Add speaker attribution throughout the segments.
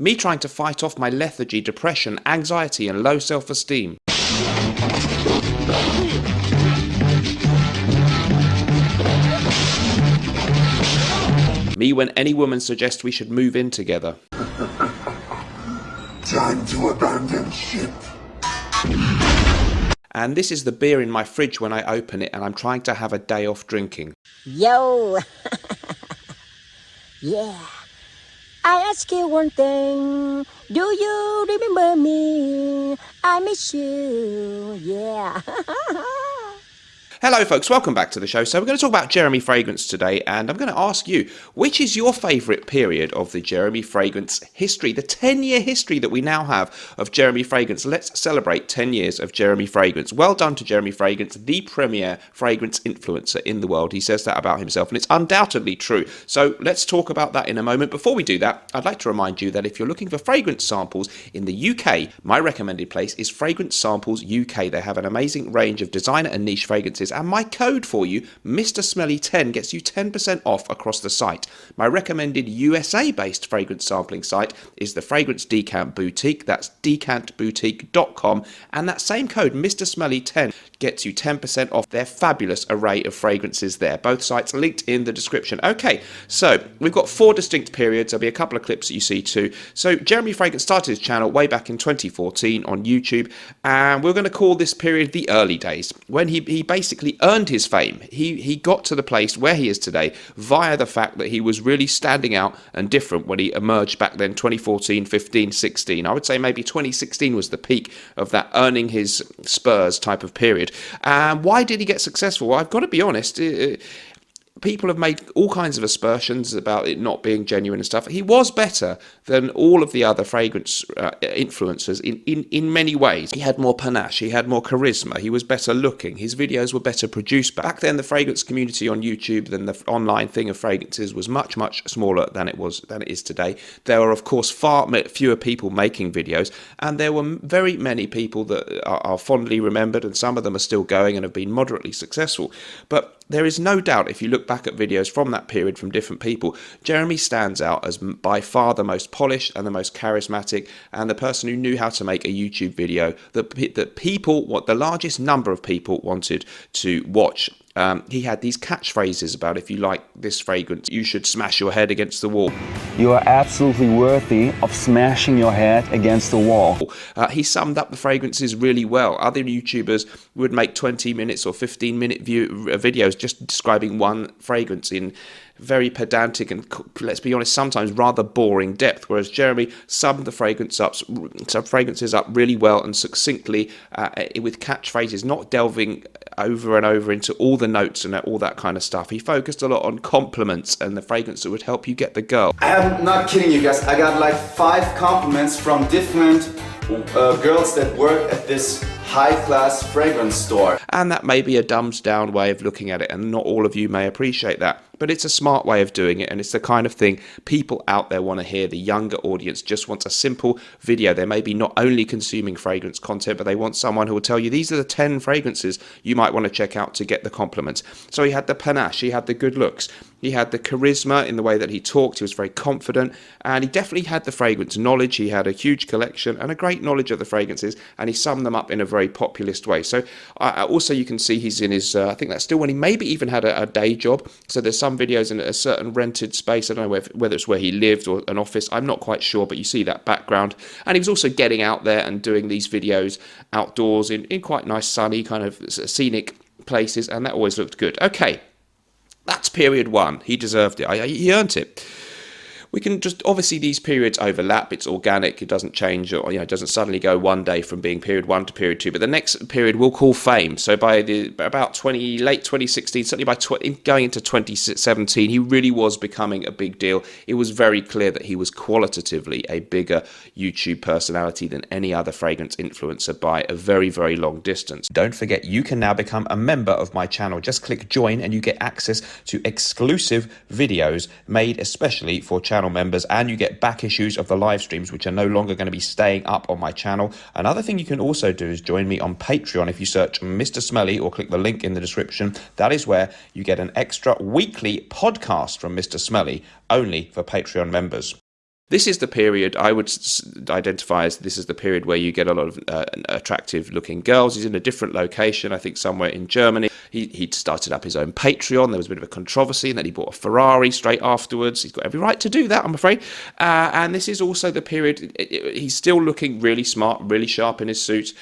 Speaker 1: Me trying to fight off my lethargy, depression, anxiety and low self-esteem. Me when any woman suggests we should move in together.
Speaker 2: Time to abandon ship.
Speaker 1: And this is the beer in my fridge when I open it and I'm trying to have a day off drinking.
Speaker 3: Yo! Yeah. I ask you one thing. Do you remember me? I miss you. Yeah.
Speaker 1: Hello folks, welcome back to the show. So we're going to talk about Jeremy Fragrance today, and I'm going to ask you, which is your favourite period of the Jeremy Fragrance history, the 10-year history that we now have of Jeremy Fragrance? Let's celebrate 10 years of Jeremy Fragrance. Well done to Jeremy Fragrance, the premier fragrance influencer in the world. He says that about himself, and it's undoubtedly true. So let's talk about that in a moment. Before we do that, I'd like to remind you that if you're looking for fragrance samples in the UK, my recommended place is Fragrance Samples UK. They have an amazing range of designer and niche fragrances, and my code for you, Mr. Smelly 10, gets you 10% off across the site. My recommended USA-based fragrance sampling site is the Fragrance Decant Boutique. That's decantboutique.com, and that same code, Mr. Smelly 10, gets you 10% off their fabulous array of fragrances there. Both sites linked in the description. Okay, so we've got 4 distinct periods. There'll be a couple of clips that you see too. So Jeremy Fragrance started his channel way back in 2014 on YouTube, and we're going to call this period the early days, when he basically earned his fame. He got to the place where he is today via the fact that he was really standing out and different when he emerged back then, 2014, 15, 16. I would say maybe 2016 was the peak of that earning his spurs type of period. And why did he get successful? Well, I've got to be honest, people have made all kinds of aspersions about it not being genuine and stuff. He was better than all of the other fragrance influencers in many ways. He had more panache, he had more charisma, he was better looking, his videos were better produced. Back then, the fragrance community on YouTube, than the online thing of fragrances, was much smaller than it is today. There were, of course, far fewer people making videos, and there were very many people that are fondly remembered, and some of them are still going and have been moderately successful. But there is no doubt, if you look back at videos from that period from different people, Jeremy stands out as by far the most polished and the most charismatic, and the person who knew how to make a YouTube video that people, what the largest number of people wanted to watch. He had these catchphrases about, if you like this fragrance, you should smash your head against the wall.
Speaker 4: You are absolutely worthy of smashing your head against the wall.
Speaker 1: He summed up the fragrances really well. Other YouTubers would make 20 minutes or 15-minute videos just describing one fragrance in very pedantic and, let's be honest, sometimes rather boring depth, whereas Jeremy summed the fragrances up really well and succinctly with catchphrases, not delving over and over into all the notes and all that kind of stuff. He focused a lot on compliments and the fragrance that would help you get the girl.
Speaker 5: I'm not kidding you guys, I got like 5 compliments from different girls that work at this high-class fragrance store.
Speaker 1: And that may be a dumbed-down way of looking at it, and not all of you may appreciate that. But it's a smart way of doing it, and it's the kind of thing people out there want to hear. The younger audience just wants a simple video. They may be not only consuming fragrance content, but they want someone who will tell you, these are the 10 fragrances you might want to check out to get the compliments. So he had the panache, he had the good looks, he had the charisma in the way that he talked, he was very confident, and he definitely had the fragrance knowledge. He had a huge collection and a great knowledge of the fragrances, and he summed them up in a very populist way. So also you can see he's in his, I think that's still when he maybe even had a day job. So there's some videos in a certain rented space. I don't know whether it's where he lived or an office. I'm not quite sure, but you see that background. And he was also getting out there and doing these videos outdoors in quite nice sunny kind of scenic places, and that always looked good. Okay, that's period 1. He deserved it. He earned it. We can just, obviously these periods overlap, it's organic, it doesn't change, or it doesn't suddenly go one day from being period 1 to period 2, but the next period we'll call fame. So by about late 2016, certainly by going into 2017, he really was becoming a big deal. It was very clear that he was qualitatively a bigger YouTube personality than any other fragrance influencer by a very, very long distance. Don't forget, you can now become a member of my channel. Just click join and you get access to exclusive videos made especially for channel members, and you get back issues of the live streams, which are no longer going to be staying up on my channel. Another thing you can also do is join me on Patreon. If you search Mr. Smelly or click the link in the description, that is where you get an extra weekly podcast from Mr. Smelly, only for Patreon members. This is the period I would identify as this is the period where you get a lot of attractive looking girls. He's in a different location, I think somewhere in Germany. He'd started up his own Patreon. There was a bit of a controversy, and then he bought a Ferrari straight afterwards. He's got every right to do that, I'm afraid. And this is also the period he's still looking really smart, really sharp in his suit.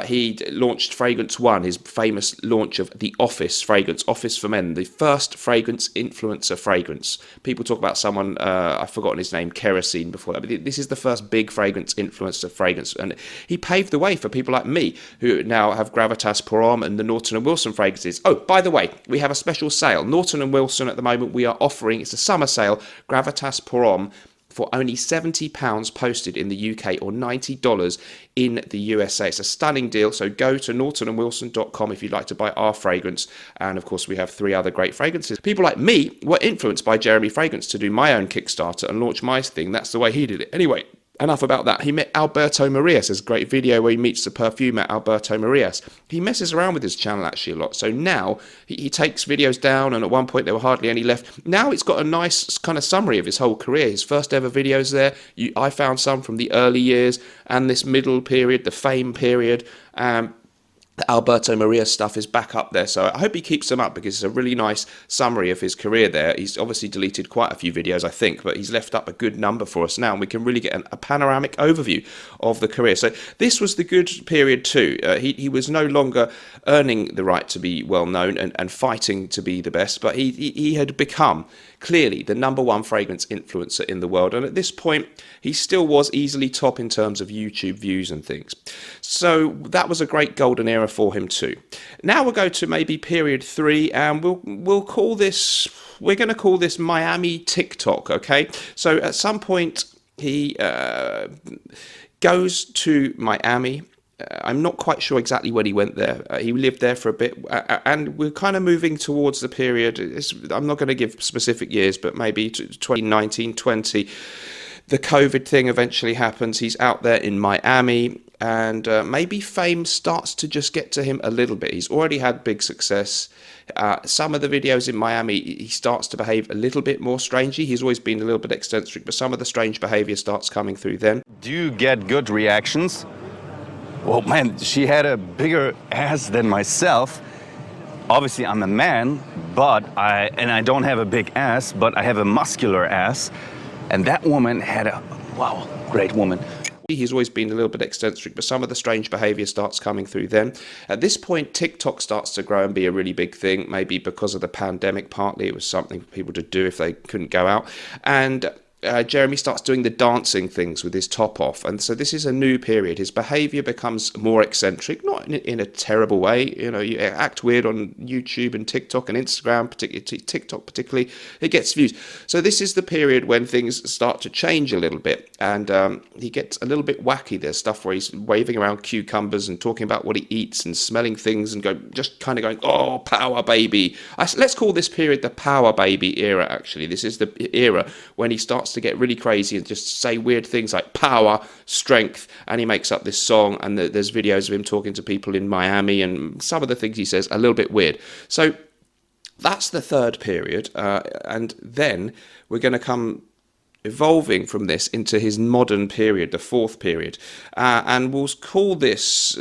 Speaker 1: He launched Fragrance One, his famous launch of the Office fragrance, Office for Men, the first fragrance influencer fragrance. People talk about someone, I've forgotten his name, Kerosene before that, but this is the first big fragrance influencer fragrance. And he paved the way for people like me who now have Gravitas Pour Homme and the Norton & Wilson fragrances. Oh, by the way, we have a special sale. Norton & Wilson at the moment, we are offering, it's a summer sale, Gravitas Pour Homme for only £70 posted in the UK or $90 in the USA. It's a stunning deal, so go to nortonandwilson.com if you'd like to buy our fragrance. And of course, we have 3 other great fragrances. People like me were influenced by Jeremy Fragrance to do my own Kickstarter and launch my thing. That's the way he did it. Anyway, enough about that. He met Alberto Marias. There's a great video where he meets the perfumer Alberto Marias. He messes around with his channel actually a lot. So now he takes videos down, and at one point there were hardly any left. Now it's got a nice kind of summary of his whole career. His first ever videos there. I found some from the early years and this middle period, the fame period. The Alberto Maria stuff is back up there, so I hope he keeps them up because it's a really nice summary of his career there. He's obviously deleted quite a few videos, I think, but he's left up a good number for us now, and we can really get a panoramic overview of the career. So this was the good period too. He was no longer earning the right to be well known and fighting to be the best, but he had become clearly the #1 fragrance influencer in the world, and at this point he still was easily top in terms of YouTube views and things. So that was a great golden era for him too. Now we'll go to maybe period 3, and we'll call this, we're going to call this Miami TikTok, okay? So at some point he goes to Miami. I'm not quite sure exactly when he went there. He lived there for a bit, and we're kind of moving towards the period. I'm not going to give specific years, but maybe 2019, 20. The COVID thing eventually happens. He's out there in Miami, and maybe fame starts to just get to him a little bit. He's already had big success. Some of the videos in Miami, he starts to behave a little bit more strangely. He's always been a little bit eccentric, but some of the strange behavior starts coming through then.
Speaker 4: Do you get good reactions? Well, man, she had a bigger ass than myself. Obviously, I'm a man, but I don't have a big ass, but I have a muscular ass. And that woman had a, wow, great woman.
Speaker 1: He's always been a little bit eccentric, but some of the strange behavior starts coming through then. At this point, TikTok starts to grow and be a really big thing, maybe because of the pandemic partly. It was something for people to do if they couldn't go out. And Jeremy starts doing the dancing things with his top off, and so this is a new period. His behaviour becomes more eccentric, not in a terrible way. You know, you act weird on YouTube and TikTok and Instagram, particularly TikTok, particularly it gets views. So this is the period when things start to change a little bit, and he gets a little bit wacky. There's stuff where he's waving around cucumbers and talking about what he eats and smelling things and just kind of going, oh, power baby. Let's call this period the power baby era. Actually, this is the era when he starts to get really crazy and just say weird things like power, strength, and he makes up this song, and there's videos of him talking to people in Miami, and some of the things he says are a little bit weird. So that's the third period, and then we're going to come evolving from this into his modern period, the fourth period, and we'll call this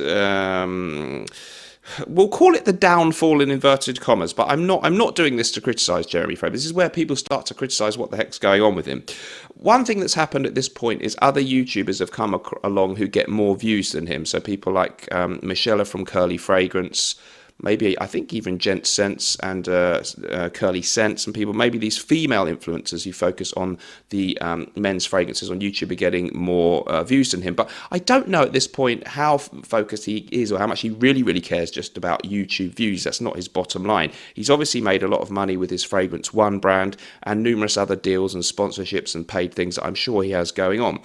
Speaker 1: we'll call it the downfall in inverted commas, but I'm not doing this to criticise Jeremy Fragrance. This is where people start to criticise what the heck's going on with him. One thing that's happened at this point is other YouTubers have come along who get more views than him. So people like Michelle from Curly Fragrance, maybe I think even Gent Sense and Curly Sense, and people, maybe these female influencers who focus on the men's fragrances on YouTube are getting more views than him. But I don't know at this point how focused he is or how much he really cares just about YouTube views. That's not his bottom line. He's obviously made a lot of money with his Fragrance One brand and numerous other deals and sponsorships and paid things that I'm sure he has going on.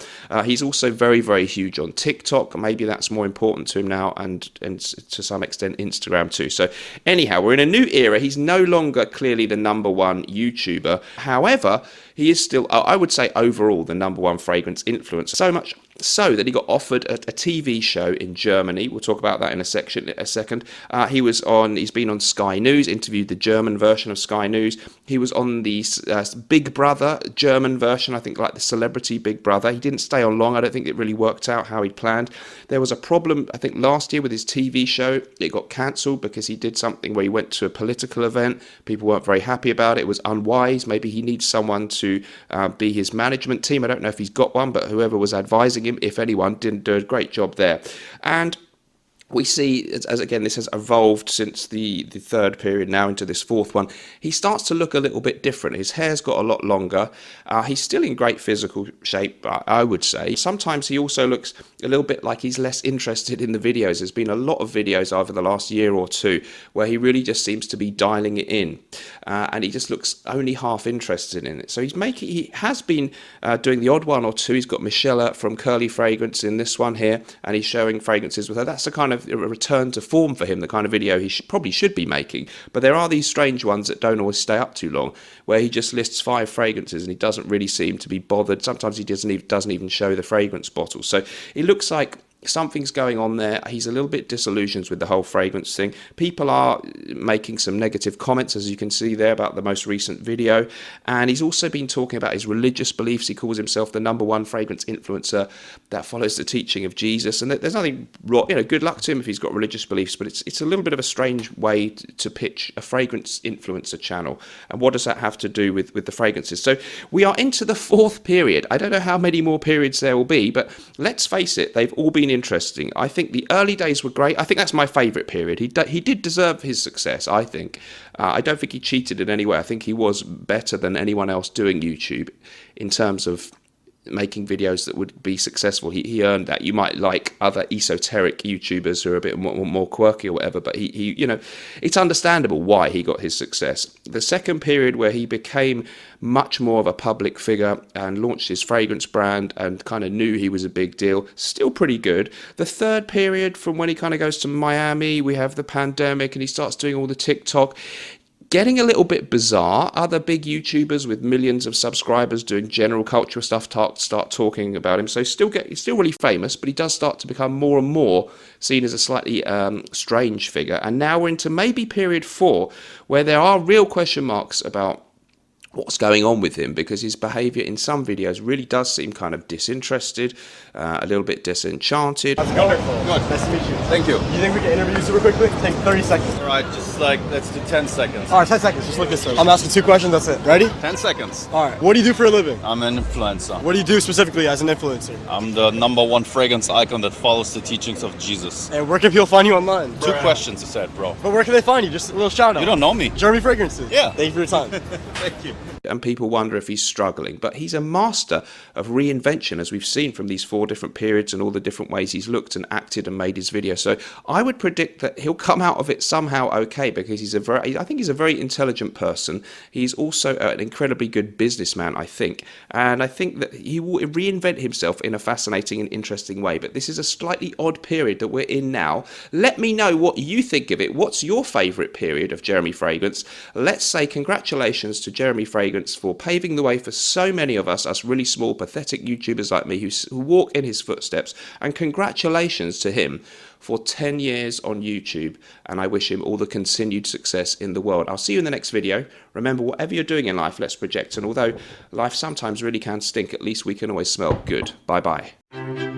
Speaker 1: He's also very huge on TikTok. Maybe that's more important to him now, and to some extent Instagram too. two. So anyhow, we're in a new era. He's no longer clearly the number one YouTuber. However, he is still, I would say, overall the number one fragrance influencer. So much so that he got offered a TV show in Germany. We'll talk about that in a second. He's been on Sky News, interviewed the German version of Sky News. He was on the Big Brother German version, I think like the Celebrity Big Brother. He didn't stay on long. I don't think it really worked out how he'd planned. There was a problem, I think, last year with his TV show. It got cancelled because he did something where he went to a political event. People weren't very happy about it. It was unwise. Maybe he needs someone to be his management team. I don't know if he's got one, but whoever was advising him, if anyone, didn't do a great job there. And we see, as again, this has evolved since the third period now into this fourth one. He starts to look a little bit different. His hair's got a lot longer. He's still in great physical shape, I would say. Sometimes he also looks a little bit like he's less interested in the videos. There's been a lot of videos over the last year or two where he really just seems to be dialing it in. And he just looks only half interested in it. So he has been doing the odd one or two. He's got Michelle from Curly Fragrance in this one here, and he's showing fragrances with her. That's the kind of a return to form for him, the kind of video he probably should be making. But there are these strange ones that don't always stay up too long, where he just lists 5 fragrances and he doesn't really seem to be bothered. Sometimes he doesn't even show the fragrance bottle. So it looks like something's going on there. He's a little bit disillusioned with the whole fragrance thing. People are making some negative comments, as you can see there, about the most recent video. And he's also been talking about his religious beliefs. He calls himself the number one fragrance influencer that follows the teaching of Jesus. And there's nothing wrong, good luck to him if he's got religious beliefs, but it's a little bit of a strange way to pitch a fragrance influencer channel. And what does that have to do with the fragrances? So we are into the fourth period. I don't know how many more periods there will be, but let's face it, they've all been interesting. I think the early days were great. I think that's my favourite period. He did deserve his success, I think. I don't think he cheated in any way. I think he was better than anyone else doing YouTube in terms of making videos that would be successful. He earned that. You might like other esoteric YouTubers who are a bit more quirky or whatever, but he it's understandable why he got his success. The second period, where he became much more of a public figure and launched his fragrance brand and kind of knew he was a big deal, still pretty good. The third period, from when he kind of goes to Miami, we have the pandemic and he starts doing all the TikTok, getting a little bit bizarre. Other big YouTubers with millions of subscribers doing general cultural stuff start talking about him. So he's still really famous, but he does start to become more and more seen as a slightly strange figure. And now we're into maybe period 4, where there are real question marks about what's going on with him, because his behaviour in some videos really does seem kind of disinterested, a little bit disenchanted.
Speaker 6: How's it going? Good. Nice to meet you.
Speaker 4: Thank you.
Speaker 6: You think we can interview you super quickly? Take 30 seconds.
Speaker 4: All right, just let's do 10 seconds.
Speaker 6: All right, 10 seconds. Just look this way. I'm asking 2 questions. That's it. Ready?
Speaker 4: 10 seconds.
Speaker 6: All right. What do you do for a living?
Speaker 4: I'm an influencer.
Speaker 6: What do you do specifically as an influencer?
Speaker 4: I'm the number one fragrance icon that follows the teachings of Jesus.
Speaker 6: And where can people find you online?
Speaker 4: 2 questions you said, bro.
Speaker 6: But where can they find you? Just a little shout out.
Speaker 4: You don't know me.
Speaker 6: Jeremy Fragrances.
Speaker 4: Yeah.
Speaker 6: Thank you for your time.
Speaker 4: Thank you.
Speaker 1: And people wonder if he's struggling. But he's a master of reinvention, as we've seen from these 4 different periods and all the different ways he's looked and acted and made his video. So I would predict that he'll come out of it somehow okay, because I think he's a very intelligent person. He's also an incredibly good businessman, I think. And I think that he will reinvent himself in a fascinating and interesting way. But this is a slightly odd period that we're in now. Let me know what you think of it. What's your favourite period of Jeremy Fragrance? Let's say congratulations to Jeremy Fragrance for paving the way for so many of us really small, pathetic YouTubers like me who walk in his footsteps. And congratulations to him for 10 years on YouTube. And I wish him all the continued success in the world. I'll see you in the next video. Remember, whatever you're doing in life, let's project. And although life sometimes really can stink, at least we can always smell good. Bye-bye.